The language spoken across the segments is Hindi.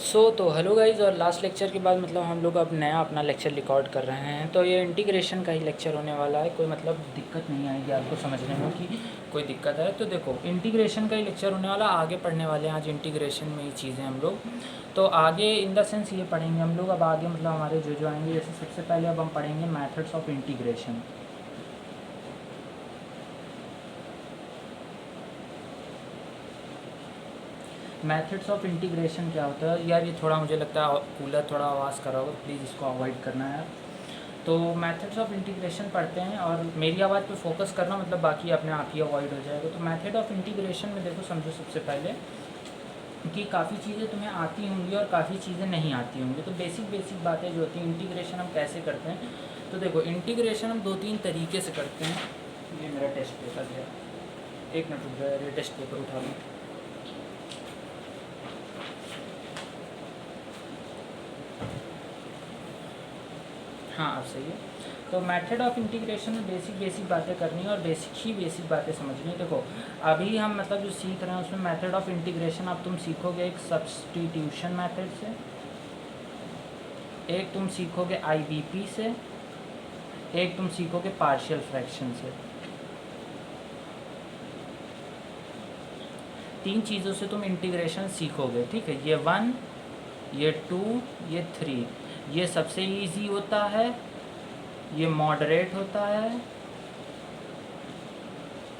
तो हेलो गाइज़, और लास्ट लेक्चर के बाद मतलब हम लोग अब नया अपना लेक्चर रिकॉर्ड कर रहे हैं। तो ये इंटीग्रेशन का ही लेक्चर होने वाला है। कोई मतलब दिक्कत नहीं आएगी आपको समझने में कि कोई दिक्कत है। तो देखो, इंटीग्रेशन का ही लेक्चर होने वाला, आगे पढ़ने वाले हैं आज इंटीग्रेशन में ही चीज़ें हम लोग। तो आगे इन द सेंस ये पढ़ेंगे हम लोग अब आगे, मतलब हमारे जो आएंगे। जैसे सबसे पहले अब हम पढ़ेंगे methods of integration. Methods of integration क्या होता है यार? ये थोड़ा मुझे लगता है कूलर थोड़ा आवाज़ कर रहा होगा, प्लीज़ इसको अवॉइड करना है यार। तो मेथड्स ऑफ इंटीग्रेशन पढ़ते हैं, और मेरी आवाज़ पे फोकस करना, मतलब बाकी अपने आप ही अवॉइड हो जाएगा। तो मेथड ऑफ इंटीग्रेशन में देखो, समझो सबसे पहले कि काफ़ी चीज़ें तुम्हें आती होंगी और काफ़ी चीज़ें नहीं आती होंगी। तो बेसिक बातें जो होती हैं, इंटीग्रेशन हम कैसे करते हैं। तो देखो, इंटीग्रेशन हम 2-3 तरीके से करते हैं। ये मेरा टेस्ट पेपर है, एक मिनट रुक जाए, ये टेस्ट पेपर उठा लूँ। हाँ, अब सही है। तो मेथड ऑफ इंटीग्रेशन में बेसिक बातें करनी है, और बेसिक बातें समझनी है। देखो, अभी हम मतलब जो सीख रहे हैं उसमें मेथड ऑफ इंटीग्रेशन अब तुम सीखोगे एक सब्स्टिट्यूशन मेथड से, एक तुम सीखोगे आईवीपी से, एक तुम सीखोगे पार्शियल फ्रैक्शन से। 3 चीज़ों से तुम इंटीग्रेशन सीखोगे, ठीक है। ये 1, ये 2, ये 3। ये सबसे ईजी होता है, ये मॉडरेट होता है,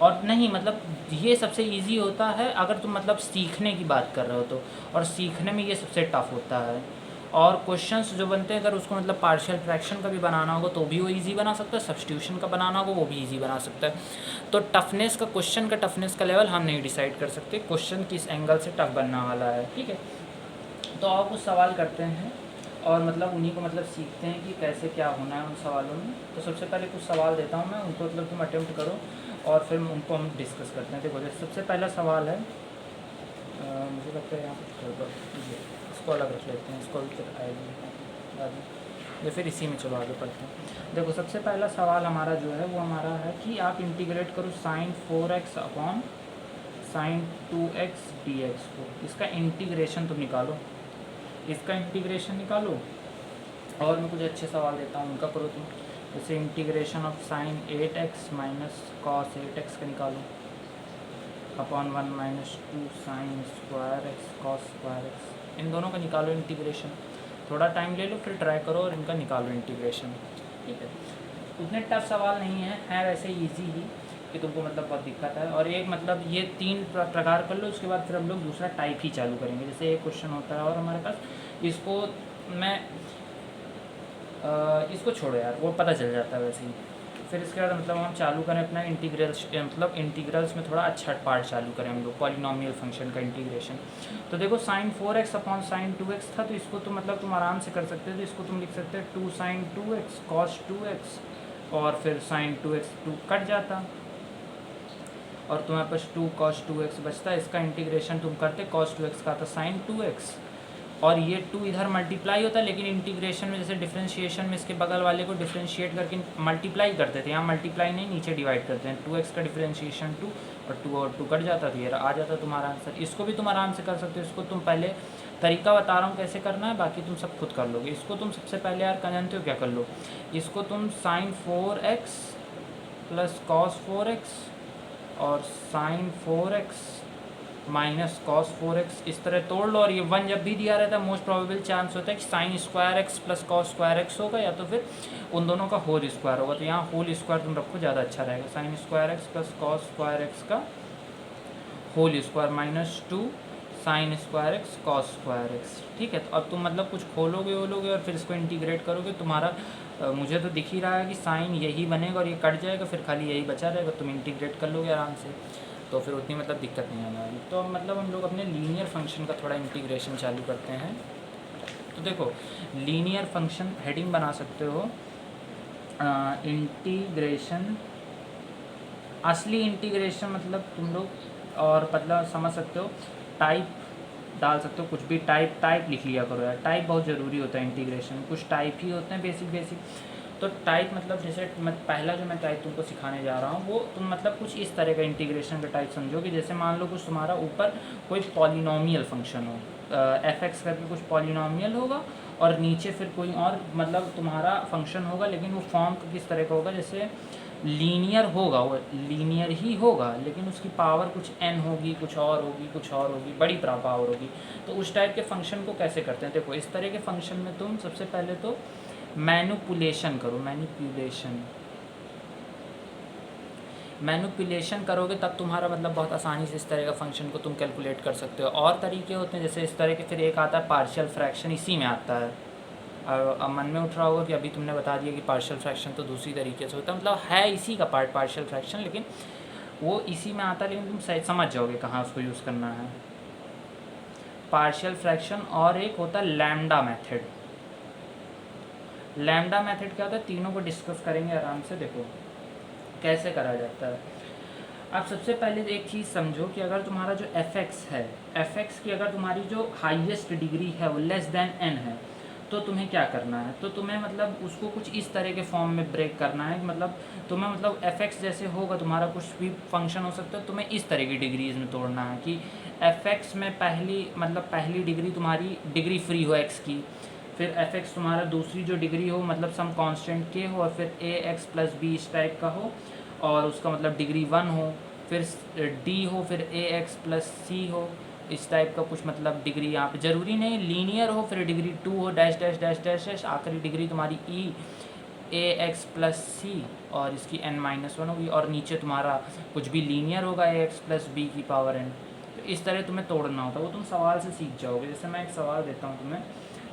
और नहीं मतलब ये सबसे इजी होता है अगर तुम मतलब सीखने की बात कर रहे हो तो, और सीखने में ये सबसे टफ़ होता है। और क्वेश्चंस जो बनते हैं, अगर उसको मतलब पार्शियल फ्रैक्शन का भी बनाना होगा तो भी वो इजी बना सकता है, सब्स्टिट्यूशन का बनाना होगा वो भी इजी बना सकता है। तो टफनेस का, क्वेश्चन का टफनेस का लेवल हम नहीं डिसाइड कर सकते, क्वेश्चन किस एंगल से टफ बनने वाला है, ठीक है। तो आप कुछ सवाल करते हैं और मतलब उन्हीं को मतलब सीखते हैं कि कैसे क्या होना है उन सवालों में। तो सबसे पहले कुछ सवाल देता हूँ मैं, उनको मतलब तुम अटेम्प्ट करो और फिर उनको हम डिस्कस करते हैं। देखो, जैसे सबसे पहला सवाल है, मुझे लगता है यहाँ कुछ गड़बड़, इसको अलग रख लेते हैं, इसको भी आएगी बाद में, या फिर इसी में चलो आगे पढ़ते हैं। देखो, सबसे पहला सवाल हमारा जो है वो हमारा है कि आप इंटीग्रेट करो sin 4x upon sin 2x dx को। इसका इंटीग्रेशन तुम निकालो, इसका इंटीग्रेशन निकालो। और मैं कुछ अच्छे सवाल देता हूँ, उनका करो तुम। जैसे integration of sine 8x minus cos 8x का निकालो, upon 1 minus 2 sine square x cos square x. इन दोनों का निकालो इंटीग्रेशन। थोड़ा टाइम ले लो, फिर ट्राई करो और इनका निकालो इंटीग्रेशन, ठीक है। उतने टफ सवाल नहीं है वैसे ईजी ही, कि तुमको मतलब बहुत दिक्कत है। और एक मतलब ये 3 प्रकार कर लो, उसके बाद फिर हम लोग दूसरा टाइप ही चालू करेंगे। जैसे एक क्वेश्चन होता है और हमारे पास, इसको मैं इसको छोड़ो यार, वो पता चल जाता है वैसे ही। फिर इसके बाद मतलब हम चालू करें अपना इंटीग्रल्स, मतलब इंटीग्रल्स में थोड़ा अच्छा पार्ट चालू करें हम लोग, पॉलिनोमियल फंक्शन का इंटीग्रेशन। तो देखो, sign 4x upon sine 2x था, तो इसको तो मतलब तुम आराम से कर सकते हो। तो इसको तुम लिख सकते हो 2 साइन 2x कॉस 2x, और फिर साइन 2x 2 कट जाता, और तुम्हारे पास 2 cos 2x बचता है। इसका इंटीग्रेशन तुम करते, cos 2x का था sin 2x, और ये 2 इधर मल्टीप्लाई होता है, लेकिन इंटीग्रेशन में जैसे डिफरेंशिएशन में इसके बगल वाले को डिफरेंशिएट करके मल्टीप्लाई करते थे, यहाँ मल्टीप्लाई नहीं, नीचे डिवाइड करते हैं। 2x का डिफरेंशिएशन 2, और 2 कट जाता था, ये आ जाता तुम्हारा आंसर। इसको भी तुम आराम से कर सकते हो। इसको तुम पहले तरीका बता रहा हूँ कैसे करना है, बाकी तुम सब खुद कर लोगे। इसको तुम सबसे पहले यार जानते हो क्या कर लो, इसको तुम sin 4x plus cos 4x और sin 4x minus cos 4x इस तरह तोड़ लो। और ये 1 जब भी दिया रहता है, मोस्ट प्रोबेबल चांस होता है कि sign square x plus cos square x होगा, या तो फिर उन दोनों का होल स्क्वायर होगा। तो यहाँ होल स्क्वायर तुम रखो, ज़्यादा अच्छा रहेगा। Sine square x plus cos square x का whole square minus 2 sine square x cos square x, ठीक है। तो अब तुम मतलब कुछ खोलोगे वोलोगे और फिर इसको इंटीग्रेट करोगे। तुम्हारा मुझे तो दिख ही रहा है कि साइन यही बनेगा और ये कट जाएगा, फिर खाली यही बचा रहेगा। तुम इंटीग्रेट कर लोगे आराम से, तो फिर उतनी मतलब दिक्कत नहीं आने वाली। तो मतलब हम लोग अपने लीनियर फंक्शन का थोड़ा इंटीग्रेशन चालू करते हैं। तो देखो, लीनियर फंक्शन हेडिंग बना सकते हो, इंटीग्रेशन, असली इंटीग्रेशन मतलब तुम लोग और मतलब समझ सकते हो, टाइप डाल सकते हो, कुछ भी टाइप लिख लिया करो यार। टाइप बहुत ज़रूरी होता है इंटीग्रेशन, कुछ टाइप ही होते हैं बेसिक। तो टाइप मतलब जैसे मैं पहला जो मैं टाइप तुमको सिखाने जा रहा हूँ, वो तुम मतलब कुछ इस तरह का इंटीग्रेशन का टाइप समझो कि जैसे मान लो कुछ तुम्हारा ऊपर कोई पॉलिनोमियल फंक्शन हो, एफ एक्स करके कुछ पॉलिनॉमियल होगा और नीचे फिर कोई और मतलब तुम्हारा फंक्शन होगा, लेकिन वो फॉर्म किस तरह का होगा, जैसे लीनियर होगा, वो लीनियर ही होगा लेकिन उसकी पावर कुछ n होगी, कुछ और होगी, कुछ और होगी, बड़ी पावर होगी। तो उस टाइप के फंक्शन को कैसे करते हैं, देखो इस तरह के फंक्शन में तुम सबसे पहले तो मैनिपुलेशन करो, मैनिपुलेशन करोगे तब तुम्हारा मतलब बहुत आसानी से इस तरह का फंक्शन को तुम कैलकुलेट कर सकते हो। और तरीके होते हैं जैसे इस तरह के, फिर एक आता है पार्शियल फ्रैक्शन, इसी में आता है। अब मन में उठ रहा होगा कि अभी तुमने बता दिया कि पार्शियल फ्रैक्शन तो दूसरी तरीके से होता है, मतलब है इसी का पार्ट पार्शियल फ्रैक्शन, लेकिन वो इसी में आता है, लेकिन तुम सही समझ जाओगे कहाँ उसको यूज़ करना है। पार्शियल फ्रैक्शन और एक होता है लैम्डा मेथड। लैम्डा मेथड क्या होता है, तीनों को डिस्कस करेंगे आराम से, देखो कैसे करा जाता है। अब सबसे पहले एक चीज़ समझो कि अगर तुम्हारा जो एफ एक्स है, एफ एक्स की अगर तुम्हारी जो हाईएस्ट डिग्री है वो लेस देन n है, तो तुम्हें क्या करना है, तो तुम्हें मतलब उसको कुछ इस तरह के फॉर्म में ब्रेक करना है। मतलब तुम्हें मतलब एफ एक्स जैसे होगा तुम्हारा कुछ भी फंक्शन हो सकता है, तुम्हें इस तरह की डिग्रीज में तोड़ना है कि एफ एक्स में पहली डिग्री तुम्हारी डिग्री फ्री हो एक्स की, फिर एफ एक्स तुम्हारा दूसरी जो डिग्री हो मतलब सम कांस्टेंट के हो, और फिर ए एक्स प्लस बी इस टाइप का हो और उसका मतलब डिग्री 1 हो, फिर डी हो, फिर ए एक्स प्लस सी हो, इस टाइप का कुछ मतलब डिग्री यहाँ पे ज़रूरी नहीं लीनियर हो, फिर डिग्री 2 हो, dash dash dash dash dash, आखिरी डिग्री तुम्हारी ई ए एक्स प्लस सी और इसकी n-1 होगी, और नीचे तुम्हारा कुछ भी लीनियर होगा ए एक्स प्लस बी की पावर n। तो इस तरह तुम्हें तोड़ना होता है, वो तुम सवाल से सीख जाओगे। जैसे मैं एक सवाल देता हूँ तुम्हें,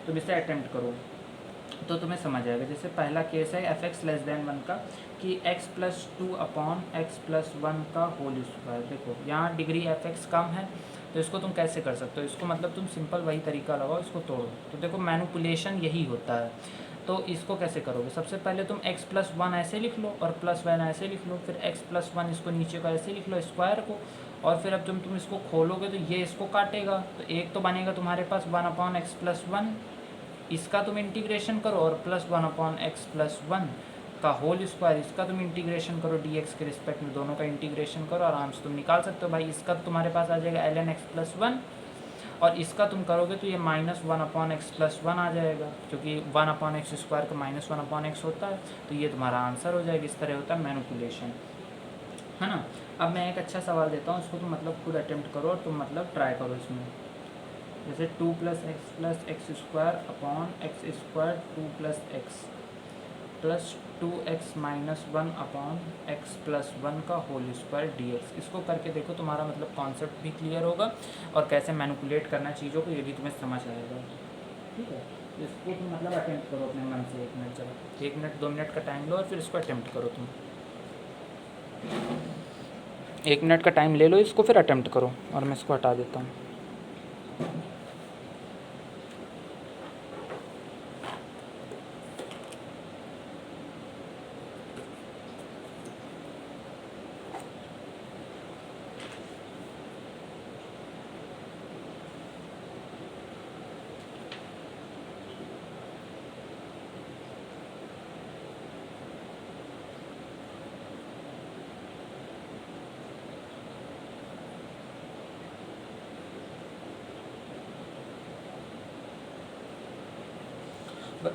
तुम इसे अटेम्प्ट करो तो तुम्हें समझ आएगा। जैसे पहला केस है एफ एक्स लेस देन 1 का, कि x plus 2 upon x plus 1 का होल स्क्वायर। देखो यहाँ डिग्री एफ एक्स कम है, तो इसको तुम कैसे कर सकते हो, इसको मतलब तुम सिंपल वही तरीका लगाओ, इसको तोड़ो। तो देखो मैनिपुलेशन यही होता है। तो इसको कैसे करोगे, सबसे पहले तुम x प्लस 1 ऐसे लिख लो और प्लस 1 ऐसे लिख लो, फिर x प्लस 1 इसको नीचे का ऐसे लिख लो स्क्वायर को, और फिर अब तुम इसको खोलोगे तो ये इसको काटेगा, तो एक तो बनेगा तुम्हारे पास 1 अपॉन एक्स प्लस 1, इसका तुम इंटीग्रेशन करो, और प्लस 1 अपॉन एक्स प्लस 1 का होल स्क्वायर, इसका तुम इंटीग्रेशन करो डी एक्स के रिस्पेक्ट में, दोनों का इंटीग्रेशन करो, आराम से तुम निकाल सकते हो भाई। इसका तुम्हारे पास आ जाएगा ln x प्लस 1, और इसका तुम करोगे तो ये माइनस 1 अपॉन एक्स प्लस 1 आ जाएगा, क्योंकि 1 अपॉन एक्स स्क्वायर का माइनस 1 अपॉन एक्स होता है, तो ये तुम्हारा आंसर हो जाएगा। इस तरह होता है मैनिपुलेशन, है ना। अब मैं एक अच्छा सवाल देता हूँ, इसको तुम मतलब खुद अटेम्प्ट करो और तुम मतलब ट्राई करो इसमें। जैसे 2 plus x square upon x square 2 plus x plus 2x minus 1 upon x plus 1 का होल स्क्वायर dx। इसको करके देखो, तुम्हारा मतलब कॉन्सेप्ट भी क्लियर होगा और कैसे मैनिपुलेट करना चीज़ों को ये भी तुम्हें समझ आएगा। ठीक है, इसको तुम मतलब अटेम्प्ट करो अपने मन से 1 मिनट, चलो 1 मिनट 2 मिनट का टाइम लो और फिर इसको अटेम्प्ट करो। तुम 1 मिनट का टाइम ले लो इसको, फिर अटेम्प्ट करो, और मैं इसको हटा देता हूँ।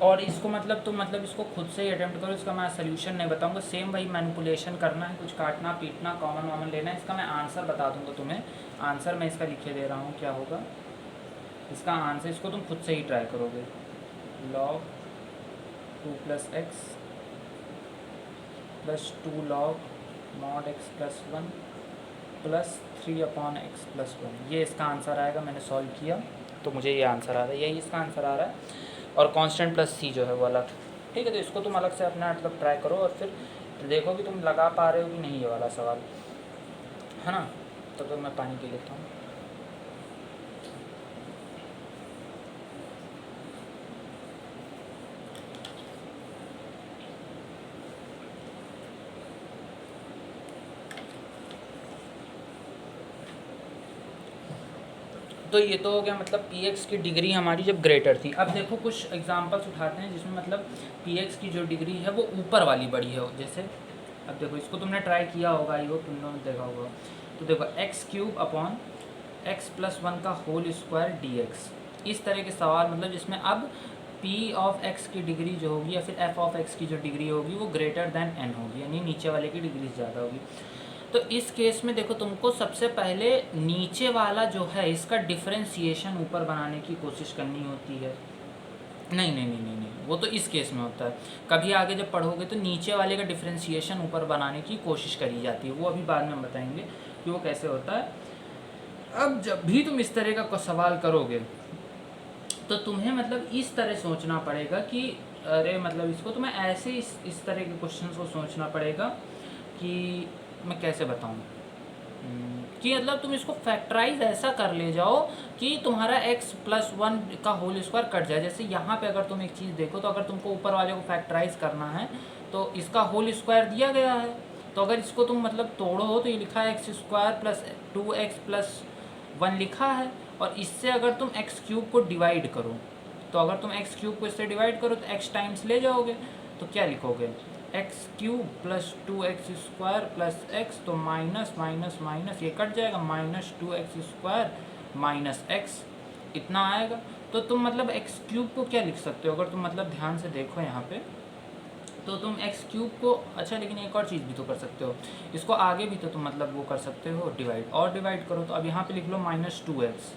और इसको मतलब तुम मतलब इसको खुद से ही अटेम्प्ट करो, इसका मैं सोल्यूशन नहीं बताऊंगा, सेम वही मैनिपुलेशन करना है, कुछ काटना पीटना कॉमन वामन लेना है। इसका मैं आंसर बता दूंगा तुम्हें, आंसर मैं इसका लिखे दे रहा हूँ, क्या होगा इसका आंसर, इसको तुम खुद से ही ट्राई करोगे। log 2 plus x plus 2 log mod x plus 1 plus 3 upon x plus 1, ये इसका आंसर आएगा। मैंने सॉल्व किया तो मुझे ये आंसर आ रहा है, यही इसका आंसर आ रहा है, और कांस्टेंट प्लस सी जो है वो अलग। ठीक है, तो इसको तुम अलग से अपना मतलब ट्राई करो और फिर देखो कि तुम लगा पा रहे हो कि नहीं ये वाला सवाल, है ना। तो मैं पानी पी लेता हूँ। तो ये तो हो गया मतलब पी एक्स की डिग्री हमारी जब ग्रेटर थी। अब देखो कुछ एग्जांपल्स उठाते हैं जिसमें मतलब पी एक्स की जो डिग्री है वो ऊपर वाली बड़ी है। जैसे अब देखो, इसको तुमने ट्राई किया होगा, ये तुम लोगों ने देखा होगा। तो देखो x cube upon x plus one का होल स्क्वायर डी एक्स। इस तरह के सवाल मतलब जिसमें अब p ऑफ x की डिग्री जो होगी या फिर f ऑफ x की जो डिग्री होगी वो ग्रेटर देन n होगी, यानी नीचे वाले की डिग्री ज़्यादा होगी। तो इस केस में देखो तुमको सबसे पहले नीचे वाला जो है इसका डिफरेंशिएशन ऊपर बनाने की कोशिश करनी होती है। नहीं नहीं नहीं नहीं नहीं, वो तो इस केस में होता है। कभी आगे जब पढ़ोगे तो नीचे वाले का डिफरेंशिएशन ऊपर बनाने की कोशिश करी जाती है, वो अभी बाद में हम बताएंगे कि वो कैसे होता है। अब जब भी तुम इस तरह का सवाल करोगे तो तुम्हें मतलब इस तरह सोचना पड़ेगा कि अरे मतलब इसको तुम्हें ऐसे इस तरह के क्वेश्चन को सोचना पड़ेगा कि मैं कैसे बताऊं कि मतलब तुम इसको फैक्टराइज ऐसा कर ले जाओ कि तुम्हारा x प्लस वन का होल स्क्वायर कट जाए। जैसे यहाँ पे अगर तुम एक चीज़ देखो तो अगर तुमको ऊपर वाले को फैक्टराइज करना है तो इसका होल स्क्वायर दिया गया है, तो अगर इसको तुम मतलब तोड़ो तो ये लिखा है x square plus 2x plus 1 लिखा है, और इससे अगर तुम एक्स क्यूब को डिवाइड करो तो अगर तुम एक्स क्यूब को इससे डिवाइड करो तो एक्स टाइम्स ले जाओगे तो क्या लिखोगे x cube plus 2x square plus x, तो माइनस माइनस माइनस ये कट जाएगा, minus 2x square minus x इतना आएगा। तो तुम मतलब एक्स क्यूब को क्या लिख सकते हो अगर तुम मतलब ध्यान से देखो यहाँ पे, तो तुम एक्स क्यूब को अच्छा लेकिन एक और चीज़ भी तो कर सकते हो, इसको आगे भी तो तुम मतलब वो कर सकते हो डिवाइड, और डिवाइड करो तो अब यहाँ पे लिख लो माइनस 2x,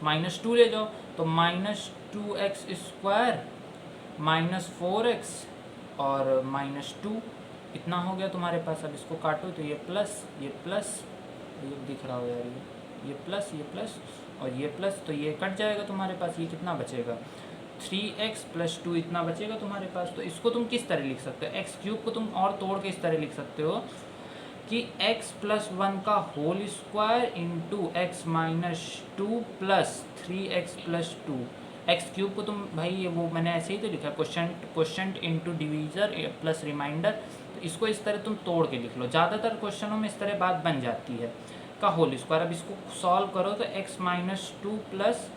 माइनस 2 ले जाओ तो minus 2x square minus 4x और माइनस 2 इतना हो गया तुम्हारे पास। अब इसको काटो तो ये प्लस ये दिख रहा हो यार, ये प्लस और ये प्लस, तो ये कट जाएगा तुम्हारे पास, ये कितना बचेगा 3x प्लस 2 इतना बचेगा तुम्हारे पास। तो इसको तुम किस तरह लिख सकते हो, एक्स क्यूब को तुम और तोड़ के इस तरह लिख सकते हो कि x प्लस 1 का whole square into x minus 2 plus 3x plus 2। X cube को तुम भाई ये वो मैंने ऐसे ही तो लिखा question into divisor plus remainder, तो इसको इस तरह तुम तोड़ के लिख लो। ज़्यादातर क्वेश्चनों में इस तरह बात बन जाती है का होल स्क्वायर। अब इसको सॉल्व करो तो x minus 2 plus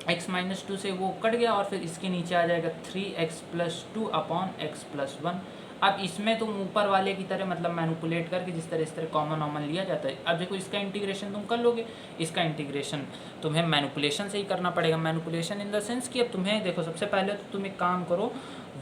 x minus 2 से वो कट गया और फिर इसके नीचे आ जाएगा 3x plus 2 upon x plus 1। अब इसमें तुम ऊपर वाले की तरह मतलब मैनिपुलेट करके जिस तरह इस तरह कॉमन लिया जाता है, अब देखो इसका इंटीग्रेशन तुम कर लोगे, इसका इंटीग्रेशन तुम्हें मैनिपुलेशन से ही करना पड़ेगा। मैनिपुलेशन इन द सेंस कि अब तुम्हें देखो सबसे पहले तो तुम एक काम करो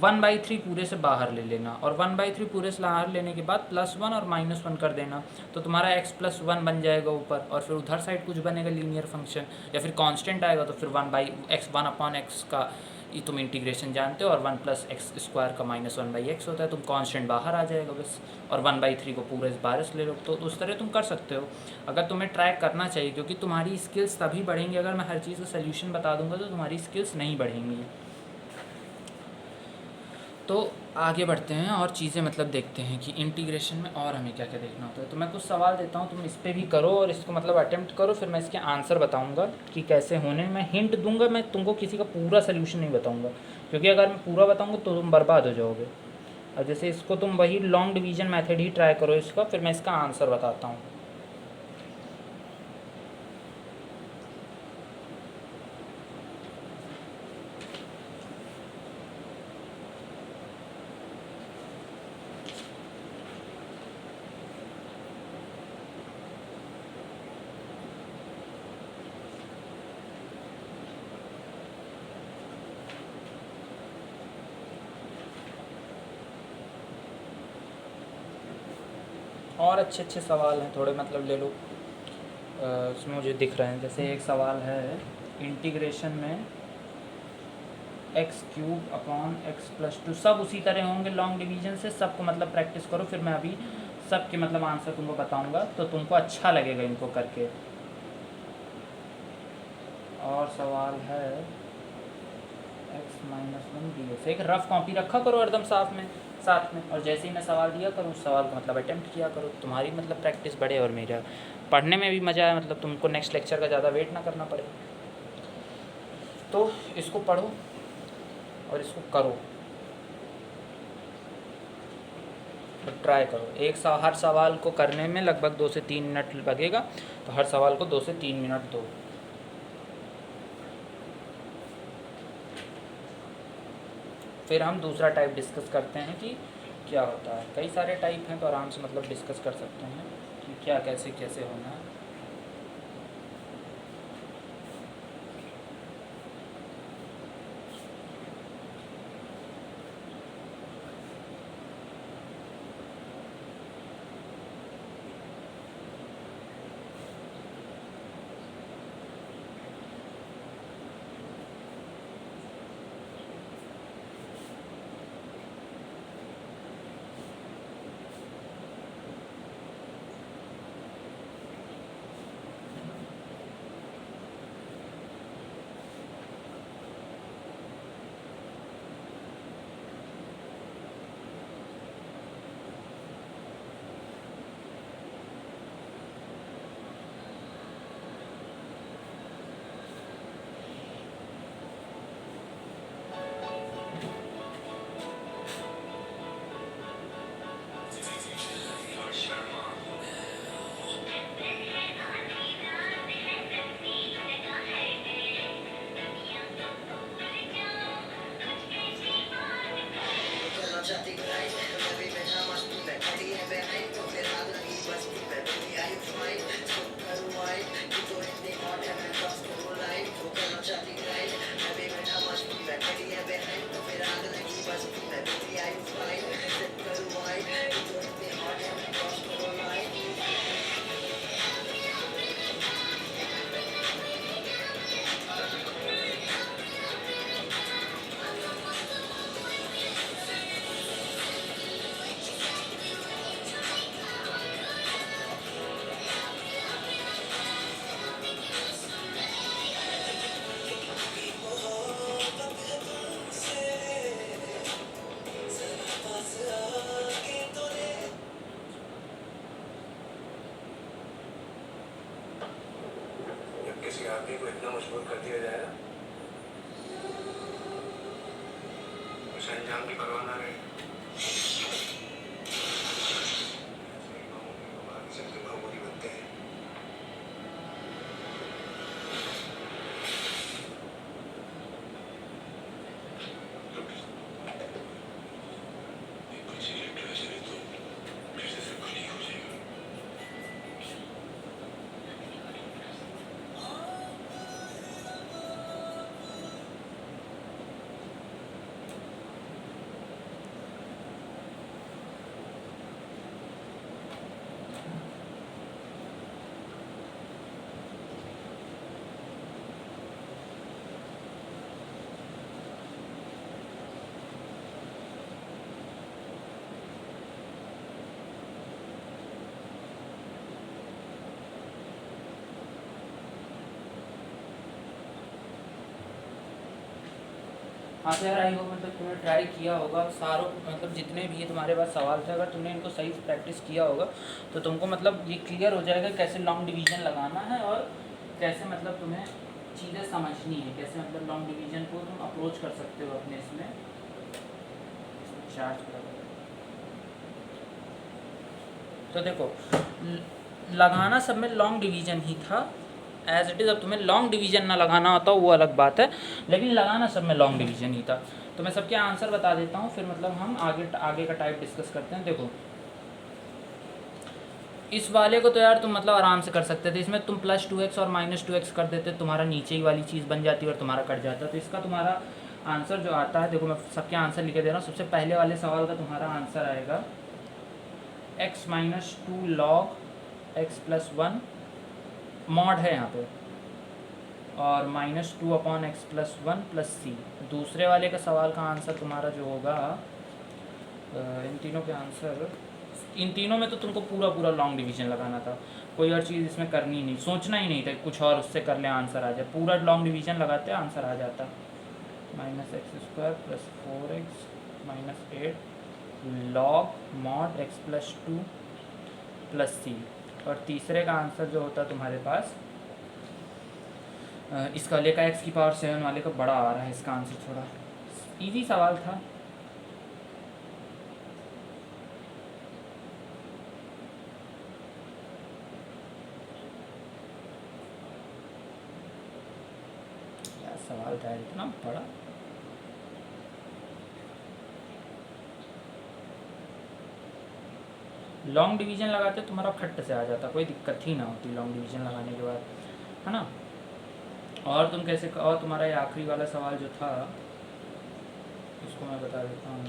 1/3 पूरे से बाहर ले लेना, और 1/3 पूरे से बाहर लेने के बाद +1 और -1 कर देना, तो तुम्हारा x प्लस 1 बन जाएगा ऊपर, और फिर उधर साइड कुछ बनेगा लीनियर फंक्शन या फिर कांस्टेंट आएगा, तो फिर 1/x का ये तुम इंटीग्रेशन जानते हो, और 1 प्लस एक्स स्क्वायर का -1/x होता है, तुम कांस्टेंट बाहर आ जाएगा बस, और 1/3 को पूरे बाहर से ले लो। तो उस तरह तुम कर सकते हो अगर तुम्हें ट्रैक करना चाहिए, क्योंकि तुम्हारी स्किल्स तभी बढ़ेंगी अगर मैं हर चीज़ का सोल्यूशन बता दूंगा तो तुम्हारी स्किल्स नहीं बढ़ेंगी। तो आगे बढ़ते हैं और चीज़ें मतलब देखते हैं कि इंटीग्रेशन में और हमें क्या क्या देखना होता है। तो मैं कुछ सवाल देता हूँ, तुम इस पर भी करो और इसको मतलब अटेम्प्ट करो, फिर मैं इसके आंसर बताऊँगा कि कैसे होने। मैं हिंट दूंगा, मैं तुमको किसी का पूरा सोल्यूशन नहीं बताऊँगा, क्योंकि अगर मैं पूरा बताऊँगा तो तुम बर्बाद हो जाओगे। और जैसे इसको तुम वही लॉन्ग डिवीजन मेथड ही ट्राई करो इसका, फिर मैं इसका आंसर बताता हूँ। और अच्छे अच्छे सवाल हैं थोड़े, मतलब ले लो इसमें मुझे दिख रहे हैं। जैसे एक सवाल है इंटीग्रेशन में x cube upon x plus 2, सब उसी तरह होंगे लॉन्ग डिवीजन से, सबको मतलब प्रैक्टिस करो, फिर मैं अभी सबके मतलब आंसर तुमको बताऊंगा तो तुमको अच्छा लगेगा इनको करके। और सवाल है x-1 dx, एक रफ कॉपी रखा करो एकदम साथ में, और जैसे ही मैं सवाल दिया करूँ उस सवाल को मतलब अटेम्प्ट किया करो, तुम्हारी मतलब प्रैक्टिस बढ़े और मेरा पढ़ने में भी मज़ा आए, मतलब तुमको नेक्स्ट लेक्चर का ज़्यादा वेट ना करना पड़े। तो इसको पढ़ो और इसको करो, तो ट्राई करो। हर सवाल को करने में लगभग 2 से 3 मिनट लगेगा, तो हर सवाल को 2 से 3 मिनट दो। फिर हम दूसरा टाइप डिस्कस करते हैं कि क्या होता है। कई सारे टाइप हैं तो आराम से मतलब डिस्कस कर सकते हैं कि क्या कैसे कैसे होना है। जान की परवाह ना रहे। सबसे मामूली बनते हैं। कुछ इलेक्ट्रिसिटी तो फिर से सब ठीक हो जाएगा। हाँ तो यार आई होप मतलब तुमने ट्राई किया होगा सारों मतलब जितने भी तुम्हारे पास सवाल थे, अगर तुमने इनको सही प्रैक्टिस किया होगा तो तुमको मतलब ये क्लियर हो जाएगा कैसे लॉन्ग डिवीजन लगाना है और कैसे मतलब तुम्हें चीज़ें समझनी है, कैसे मतलब लॉन्ग डिवीजन को तुम अप्रोच कर सकते हो अपने इसमें चार्ज कर। तो देखो लगाना सब में लॉन्ग डिवीजन ही था एज इट इज़। अब तुम्हें लॉन्ग डिवीजन ना लगाना होता वो अलग बात है, लेकिन लगाना सब में लॉन्ग डिवीजन ही था। तो मैं सबके आंसर बता देता हूँ, फिर मतलब हम आगे का टाइप डिस्कस करते हैं। देखो इस वाले को तो यार तुम मतलब आराम से कर सकते थे, इसमें तुम +2x और -2x कर देते, तुम्हारा नीचे ही वाली चीज़ बन जाती और तुम्हारा कट जाता। तो इसका तुम्हारा आंसर जो आता है, देखो मैं सबके आंसर लिखे दे रहा हूँ। सबसे पहले वाले सवाल का तुम्हारा आंसर आएगा x - 2 log x + 1 मॉड है यहाँ पे, और -2/x + 1 + c। दूसरे वाले का सवाल का आंसर तुम्हारा जो होगा, इन तीनों के आंसर, इन तीनों में तो तुमको पूरा लॉन्ग डिवीजन लगाना था, कोई और चीज़ इसमें करनी नहीं, सोचना ही नहीं था कुछ और उससे कर ले आंसर आ जाए। पूरा लॉन्ग डिवीजन लगाते आंसर आ जाता। -x² + 4x - 8 log mod x + 2 + c। और तीसरे का आंसर जो होता तुम्हारे पास, इस वाले का x⁻7 वाले का बड़ा आ रहा है। इसका आंसर थोड़ा इजी सवाल था। क्या सवाल था इतना बड़ा। लॉन्ग डिवीजन लगाते तुम्हारा खट्ट से आ जाता, कोई दिक्कत ही ना होती लॉन्ग डिवीजन लगाने के बाद, है ना। और तुम कैसे, और तुम्हारा ये आखिरी वाला सवाल जो था इसको मैं बता देता हूँ,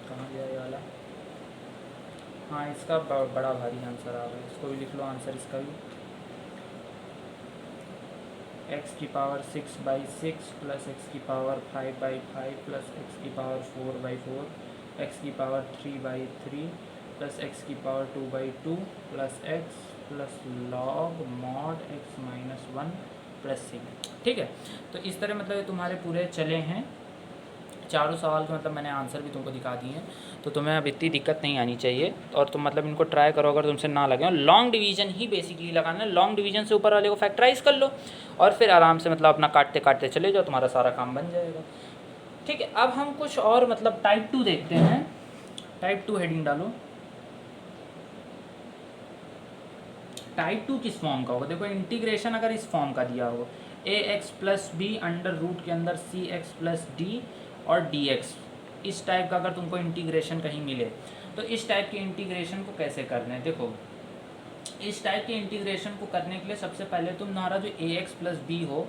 कहाँ गया ये वाला। हाँ इसका बड़ा भारी आंसर आ गया, इसको भी लिख लो आंसर इसका भी। x⁻6/6 + x⁻5/5 + x⁻4/4 x⁻3/3 + x⁻2/2 + x + log mod x - 1 + c। ठीक है, तो इस तरह मतलब ये तुम्हारे पूरे चले हैं चारों सवाल के, मतलब मैंने आंसर भी तुमको दिखा दिए हैं। तो तुम्हें अब इतनी दिक्कत नहीं आनी चाहिए, और तुम मतलब इनको ट्राई करो, अगर तुमसे ना लगे। लॉन्ग डिवीजन ही बेसिकली लगाना है, लॉन्ग डिवीजन से ऊपर वाले को फैक्टराइज कर लो और फिर आराम से मतलब अपना काटते काटते चले जाओ, तुम्हारा सारा काम बन जाएगा। ठीक है, अब हम कुछ और मतलब टाइप 2 देखते हैं। टाइप 2 हेडिंग डालो। टाइप 2 किस फॉर्म का होगा, देखो इंटीग्रेशन अगर इस फॉर्म का दिया हो, ax + b √ के अंदर cx + d और dx, इस टाइप का अगर तुमको इंटीग्रेशन कहीं मिले तो इस टाइप के इंटीग्रेशन को कैसे करना है। देखो इस टाइप के इंटीग्रेशन को करने के लिए सबसे पहले तुम्हारा जो ax + b हो,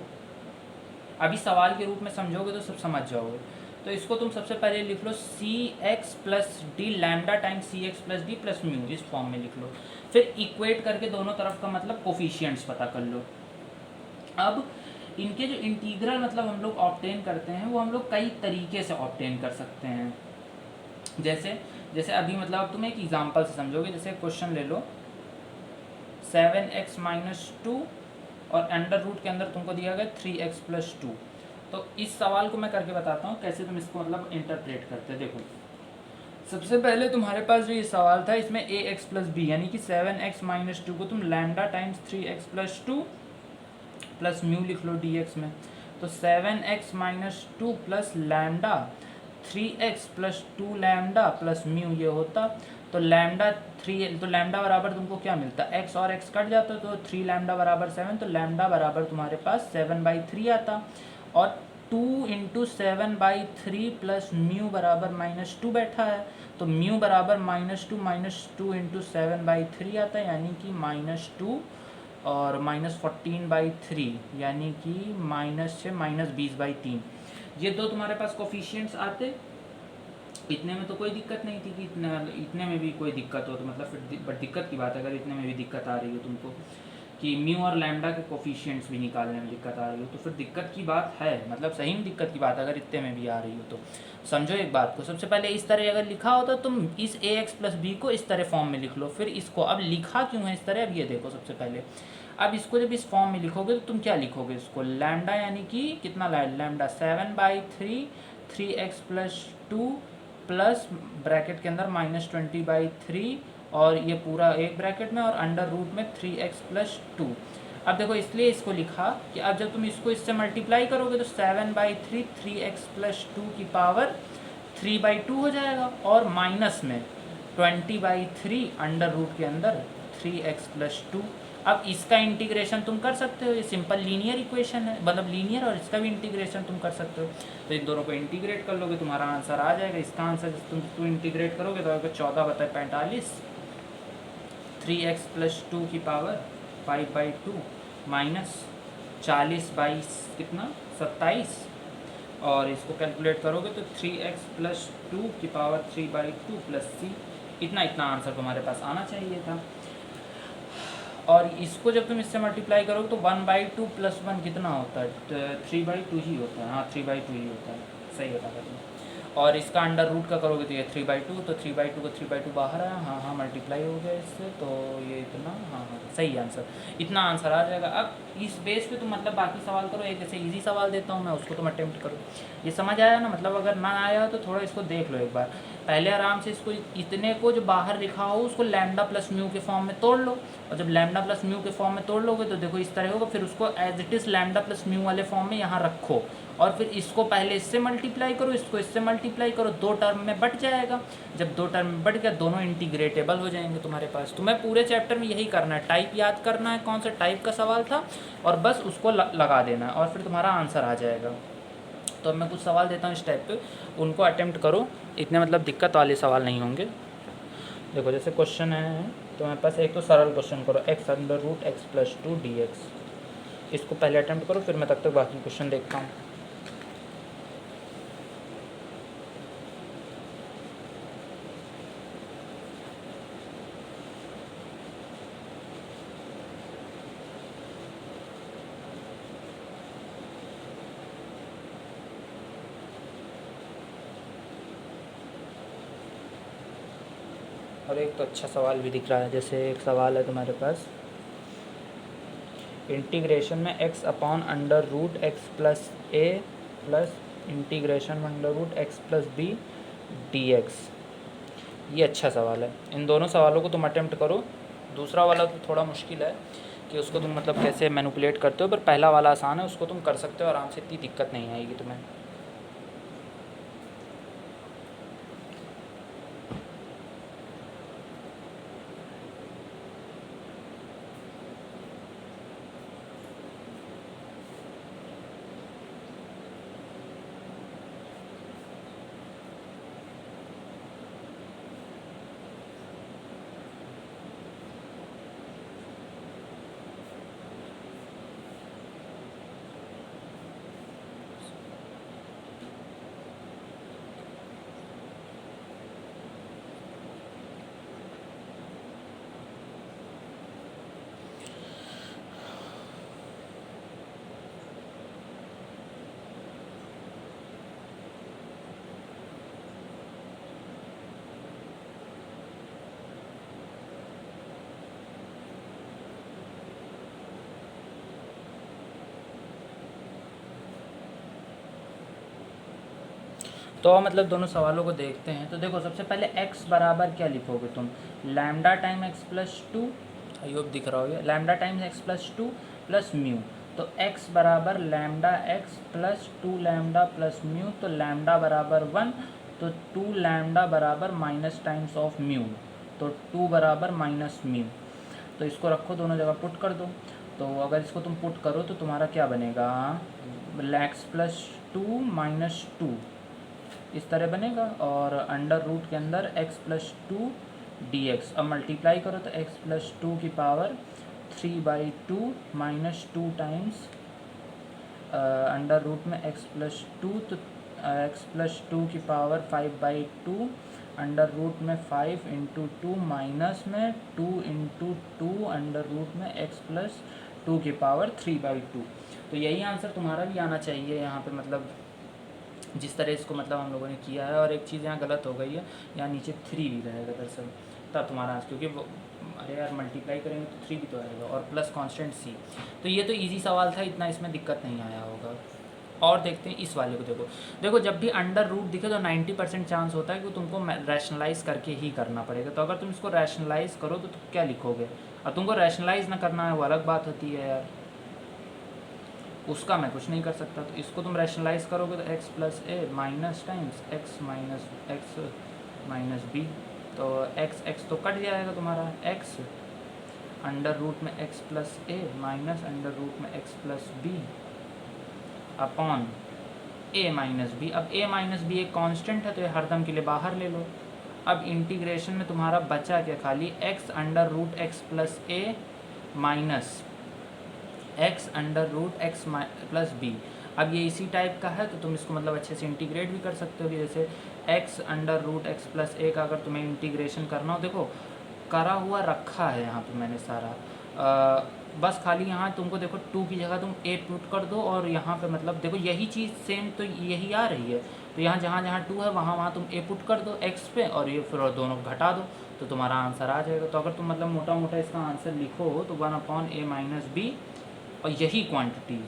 अभी सवाल के रूप में समझोगे तो सब समझ जाओगे। तो इसको तुम सबसे पहले लिख लो cx + d lambda times cx + d + mu, इस फॉर्म में लिख लो। फिर इक्वेट करके दोनों तरफ का मतलब कोफिशिएंट्स पता कर लो। अब इनके जो इंटीग्रल मतलब हम लोग ऑब्टेन करते हैं वो हम लोग कई तरीके से ऑब्टेन कर सकते हैं। जैसे अभी मतलब अब तुम एक एग्जांपल से समझोगे। जैसे क्वेश्चन ले लो 7x - 2 और √ के अंदर तुमको दिया गया 3x + 2। तो इस सवाल को मैं करके बताता हूँ कैसे तुम इसको मतलब इंटरप्रेट करते हैं। देखो सबसे पहले तुम्हारे पास जो ये सवाल था इसमें ax + b यानी कि 7x - 2 को तुम लैम्डा टाइम्स 3x + 2 + म्यू लिख लो dx में। तो 7x minus 2 plus lambda 3x plus 2 lambda plus mu ये होता। तो लैम्डा 3, तो लैम्डा बराबर तुमको क्या मिलता, x और x कट जाता तो 3 लैम्डा बराबर 7, तो लैम्डा बराबर तुम्हारे पास 7/3 आता। और 2 इंटू 7/3 प्लस म्यू बराबर -2 बैठा है, तो म्यू बराबर -2 इंटू 7/3 आता है, यानी कि -2 और -14/3, यानी कि -6 -20/3। ये दो तुम्हारे पास कोफिशिएंट्स आते। इतने में तो कोई दिक्कत नहीं थी कि इतने में भी कोई दिक्कत हो, तो मतलब फिर बट दिक्कत की बात है अगर इतने में भी दिक्कत आ रही है तुमको कि म्यू और लैम्डा के कोफिशिएंट्स भी निकालने में दिक्कत आ रही हो, तो फिर दिक्कत की बात है, मतलब सही में दिक्कत की बात है अगर इतने में भी आ रही हो तो। समझो एक बात को, सबसे पहले इस तरह अगर लिखा होता तुम इस ax प्लस बी को इस तरह फॉर्म में लिख लो, फिर इसको अब लिखा क्यों है इस तरह, अब ये देखो सबसे पहले। अब इसको जब इस फॉर्म में लिखोगे तो तुम क्या लिखोगे इसको, लैम्डा यानी कि कितना lambda 7/3 3x plus 2 plus bracket के अंदर -20/3 और ये पूरा एक ब्रैकेट में और अंडर रूट में 3x प्लस 2। अब देखो इसलिए इसको लिखा कि अब जब तुम इसको इससे मल्टीप्लाई करोगे तो 7/3 3x प्लस 2 की पावर 3/2 हो जाएगा, और माइनस में 20/3 अंडर रूट के अंदर 3x प्लस 2। अब इसका इंटीग्रेशन तुम कर सकते हो, ये सिंपल लीनियर इक्वेशन है, मतलब लीनियर, और इसका भी इंटीग्रेशन तुम कर सकते हो। तो इन दोनों को इंटीग्रेट कर लोगे तुम्हारा आंसर आ जाएगा। इसका आंसर तुम इंटीग्रेट करोगे तो आएगा 14/45 3x प्लस 2 की पावर 5/2 माइनस 40/, कितना 27, और इसको कैलकुलेट करोगे तो 3x प्लस 2 की पावर 3/2 प्लस c, इतना आंसर तुम्हारे पास आना चाहिए था। और इसको जब तुम इससे मल्टीप्लाई करोगे तो 1/2 प्लस 1 कितना होता है, 3/2 ही होता है, हाँ 3/2 ही होता है, सही बता रहे तुम। और इसका अंडर रूट का करोगे तो ये 3/2, तो 3/2 का 3/2 बाहर आया, हाँ मल्टीप्लाई हो गया इससे, तो ये इतना, हाँ सही आंसर, इतना आंसर आ जाएगा। अब इस बेस पे तुम मतलब बाकी सवाल करो, एक ऐसे इजी सवाल देता हूँ मैं, उसको तुम अटेम्प्ट करो। ये समझ आया ना, मतलब अगर ना आया तो थोड़ा इसको देख लो एक बार, पहले आराम से इसको इतने को जो बाहर लिखा हो उसको लैम्डा प्लस म्यू के फॉर्म में तोड़ लो, और जब लैम्डा प्लस म्यू के फॉर्म में तोड़ लोगे तो देखो इस तरह होगा, फिर उसको as it is lambda plus mu वाले फॉर्म में यहाँ रखो, और फिर इसको पहले इससे मल्टीप्लाई करो, इसको इससे मल्टीप्लाई करो, 2 टर्म में बट जाएगा। जब 2 टर्म में बट गया दोनों इंटीग्रेटेबल हो जाएंगे तुम्हारे पास। तुम्हें पूरे चैप्टर में यही करना है, टाइप याद करना है कौन सा टाइप का सवाल था, और बस उसको लगा देना है और फिर तुम्हारा आंसर आ जाएगा। तो अब मैं कुछ सवाल देता हूँ इस टाइप पे, उनको अटेम्प्ट करो, इतने मतलब दिक्कत वाले सवाल नहीं होंगे। देखो जैसे क्वेश्चन है तो मेरे पास एक तो सरल क्वेश्चन करो, x√x प्लस 2 dx, इसको पहले अटेम्प्ट करो, फिर मैं तब तक बाकी क्वेश्चन देखता हूँ। और एक तो अच्छा सवाल भी दिख रहा है, जैसे एक सवाल है तुम्हारे पास, इंटीग्रेशन में x upon under root x plus a plus integration under root x plus b dx। ये अच्छा सवाल है, इन दोनों सवालों को तुम अटेम्प्ट करो। दूसरा वाला तो थोड़ा मुश्किल है कि उसको तुम मतलब कैसे मैनिपुलेट करते हो, पर पहला वाला आसान है, उसको तुम कर सकते हो आराम से, इतनी दिक्कत नहीं आएगी तुम्हें। तो मतलब दोनों सवालों को देखते हैं। तो देखो सबसे पहले x बराबर क्या लिखोगे तुम, lambda time x plus 2, I hope दिख रहा होगा, lambda times x plus 2 plus mu. तो x बराबर lambda x plus 2 lambda plus mu, तो लैम्डा बराबर 1, तो 2 लैम्डा बराबर माइनस टाइम्स ऑफ म्यू, तो 2 बराबर माइनस म्यू। तो इसको रखो, दोनों जगह पुट कर दो। तो अगर इसको तुम पुट करो तो तुम्हारा क्या बनेगा, एक्स प्लस 2 माइनस 2 इस तरह बनेगा, और अंडर रूट के अंदर x प्लस 2 डी एक्स। अब मल्टीप्लाई करो तो x प्लस 2 की power 3/2 minus 2 times under root में x प्लस 2, तो x प्लस 2 की पावर 5/2 अंडर रूट में 5 इंटू 2 माइनस में 2 इंटू 2 अंडर रूट में x प्लस 2 की पावर 3/2। तो यही आंसर तुम्हारा भी आना चाहिए यहाँ पे, मतलब जिस तरह इसको मतलब हम लोगों ने किया है। और एक चीज़ यहाँ गलत हो गई है, यहाँ नीचे 3 भी रहेगा दरअसल, तब तुम्हारा आंसर, क्योंकि वो अरे यार मल्टीप्लाई करेंगे तो 3 भी तो आएगा, और प्लस कांस्टेंट c। तो ये तो इजी सवाल था, इतना इसमें दिक्कत नहीं आया होगा। और देखते हैं इस वाले को। देखो जब भी अंडर रूट दिखे तो 90% चांस होता है कि तुमको रैशनलाइज करके ही करना पड़ेगा। तो अगर तुम इसको रैशनलाइज करो तो तुम क्या लिखोगे, और तुमको रैशनलाइज ना करना है वो अलग बात होती है यार, उसका मैं कुछ नहीं कर सकता। तो इसको तुम रैशनलाइज करोगे तो x plus a minus times x minus b, तो x तो कट जाएगा तुम्हारा, x अंडर रूट में x plus a minus under root में x plus b upon a minus b. अब a माइनस बी एक कांस्टेंट है तो ये हरदम के लिए बाहर ले लो। अब इंटीग्रेशन में तुम्हारा बचा क्या, खाली x under root x plus a minus x under root x plus b. अब ये इसी टाइप का है तो तुम इसको मतलब अच्छे से इंटीग्रेट भी कर सकते हो कि जैसे x under root x plus a का अगर तुम्हें इंटीग्रेशन करना हो, देखो करा हुआ रखा है यहाँ पे मैंने सारा, बस खाली यहाँ तुमको देखो 2 की जगह तुम a पुट कर दो, और यहाँ पे मतलब देखो यही चीज़ सेम तो यही आ रही है, तो यहाँ जहाँ 2 है वहाँ तुम a पुट कर दो x पे, और ये फिर और दोनों घटा दो तो तुम्हारा आंसर आ जाएगा। तो अगर तुम मतलब मोटा मोटा इसका आंसर लिखो तो 1/a माइनस बी, और यही क्वांटिटी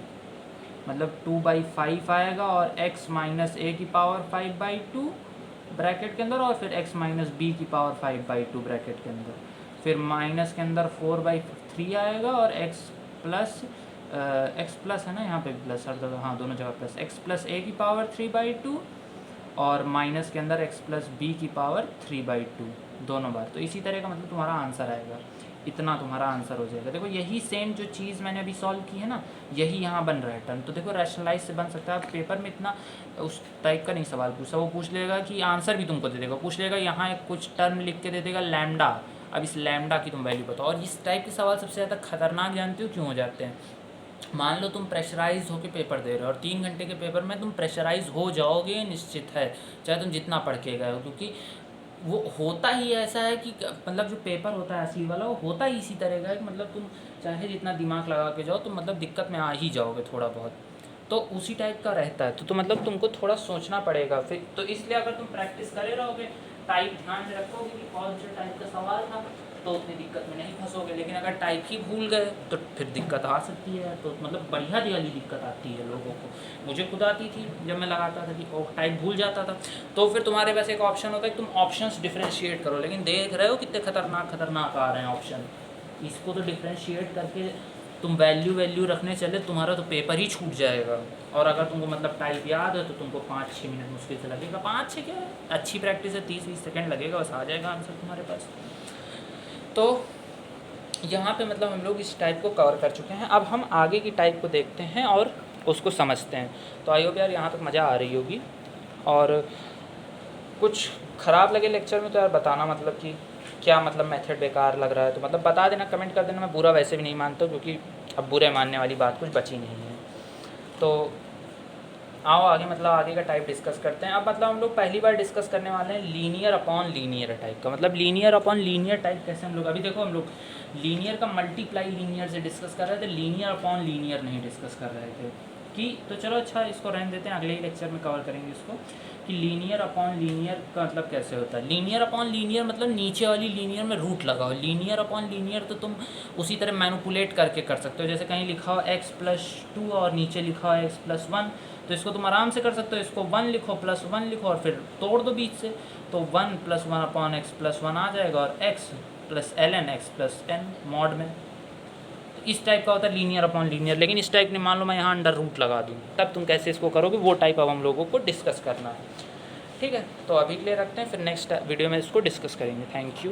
मतलब 2/5 आएगा, और x माइनस ए की पावर 5/2 ब्रैकेट के अंदर, और फिर x माइनस बी की पावर 5/2 ब्रैकेट के अंदर, फिर माइनस के अंदर 4/3 आएगा, और x प्लस है ना यहाँ पे प्लस हर जगह, हाँ दोनों जगह प्लस, x प्लस ए की पावर 3/2 और माइनस के अंदर x प्लस बी की पावर 3/2 दोनों बार। तो इसी तरह का मतलब तुम्हारा आंसर आएगा, इतना तुम्हारा आंसर हो जाएगा। देखो यही सेम जो चीज़ मैंने अभी सॉल्व की है ना, यही यहाँ बन रहा है टर्म। तो देखो रैशनलाइज से बन सकता है। आप पेपर में इतना उस टाइप का नहीं सवाल पूछा, वो पूछ लेगा कि आंसर भी तुमको दे देगा, पूछ लेगा यहाँ एक कुछ टर्म लिख के दे देगा लैम्डा, अब इस लैम्डा की तुम वैल्यू बताओ। और इस टाइप के सवाल सबसे ज़्यादा खतरनाक जानते हो क्यों हो जाते हैं, मान लो तुम प्रेशराइज होकर पेपर दे रहे हो और 3 घंटे के पेपर में तुम प्रेशराइज हो जाओगे निश्चित है, चाहे तुम जितना पढ़ के गए हो, क्योंकि वो होता ही ऐसा है कि मतलब जो पेपर होता है असली वाला वो होता ही इसी तरह का है कि मतलब तुम चाहे जितना दिमाग लगा के जाओ तो मतलब दिक्कत में आ ही जाओगे थोड़ा बहुत, तो उसी टाइप का रहता है। तो मतलब तुमको थोड़ा सोचना पड़ेगा फिर। तो इसलिए अगर तुम प्रैक्टिस करे रहोगे, टाइप ध्यान में रखोगे कि कौन से टाइप का सवाल था, तो उतनी दिक्कत में नहीं फंसोगे। लेकिन अगर टाइप ही भूल गए तो फिर दिक्कत आ सकती है। तो मतलब बढ़िया वाली दिक्कत आती है लोगों को, मुझे खुद आती थी जब मैं लगाता था कि टाइप भूल जाता था। तो फिर तुम्हारे पास एक ऑप्शन होता है कि तुम ऑप्शंस डिफ्रेंशिएट करो, लेकिन देख रहे हो कितने खतरनाक आ रहे हैं ऑप्शन। इसको तो डिफ्रेंशिएट करके तुम वैल्यू रखने चले, तुम्हारा तो पेपर ही छूट जाएगा। और अगर तुमको मतलब टाइप याद है तो तुमको 5-6 मिनट मुश्किल से लगेगा, 5-6 क्या है, अच्छी प्रैक्टिस है 30-20 सेकेंड लगेगा, बस आ जाएगा आंसर तुम्हारे पास। तो यहाँ पे मतलब हम लोग इस टाइप को कवर कर चुके हैं। अब हम आगे की टाइप को देखते हैं और उसको समझते हैं। तो आई होप यार यहाँ तक मज़ा आ रही होगी, और कुछ ख़राब लगे लेक्चर में तो यार बताना, मतलब कि क्या मतलब मेथड बेकार लग रहा है तो मतलब बता देना, कमेंट कर देना। मैं बुरा वैसे भी नहीं मानता क्योंकि अब बुरे मानने वाली बात कुछ बची नहीं है। तो आओ आगे मतलब आगे का टाइप डिस्कस करते हैं। अब मतलब हम लोग पहली बार डिस्कस करने वाले हैं लीनियर अपॉन लीनियर टाइप का। मतलब लीनियर अपॉन लीनियर टाइप कैसे हम लोग, अभी देखो हम लोग लीनियर का मल्टीप्लाई लीनियर से डिस्कस कर रहे थे, लीनियर अपॉन लीनियर नहीं डिस्कस कर रहे थे कि तो चलो अच्छा इसको रहने देते हैं, अगले ही लेक्चर में कवर करेंगे इसको कि लीनियर अपॉन लीनियर का मतलब कैसे होता है। लीनियर अपॉन लीनियर मतलब नीचे वाली लीनियर में रूट लगाओ। लीनियर अपॉन लीनियर तो तुम उसी तरह मैनिपुलेट करके कर सकते हो, जैसे कहीं लिखा हो x+2 और नीचे लिखा हो x+1, तो इसको तुम आराम से कर सकते हो। इसको 1 लिखो +1 लिखो और फिर तोड़ दो बीच से, तो 1 + 1 अपॉन x+1 आ जाएगा, और x + ln x + n mod में। तो इस टाइप का होता है लीनियर अपॉन लीनियर, लेकिन इस टाइप ने मान लो मैं यहाँ अंडर रूट लगा दूँ, तब तुम कैसे इसको करोगे, वो टाइप अब हम लोगों को डिस्कस करना है। ठीक है, तो अभी के लिए रखते हैं, फिर नेक्स्ट वीडियो में इसको डिस्कस करेंगे। Thank you.